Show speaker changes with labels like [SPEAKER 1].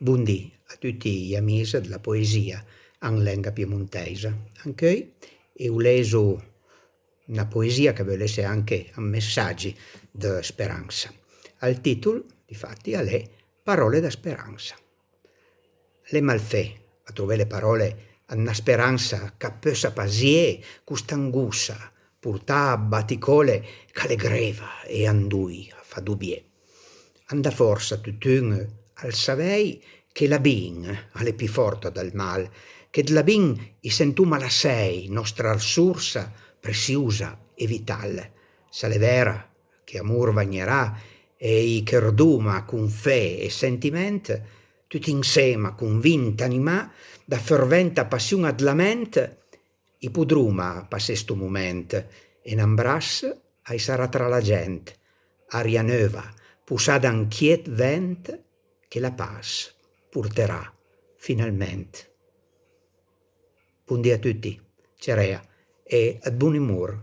[SPEAKER 1] Buondì a tutti gli amici della poesia in lingua piemontesa. Anche io ho leso una poesia che vuole essere anche un messaggio di speranza. Al titolo, difatti, è Parole da speranza. Le malfè a trovare le parole a una speranza che possa pasie quest'anguscia, portà a baticole che le greva e andui a fa dubbie. Anda forza tutt'un al savei che la bin alle più forte del mal, che la bin i sentuma la sei, nostra risorsa preziosa e vital. Se l'è vera che amor vagnerà e i cherduma con fe e sentiment, tutti insieme convinta animà da ferventa passione ad la ment, i pudruma passè sto moment e n'ambras ai sarà tra la gent, aria növa, pusada anchiet vent che la paz porterà finalmente. Buondì a tutti, cerea e ad buon umor.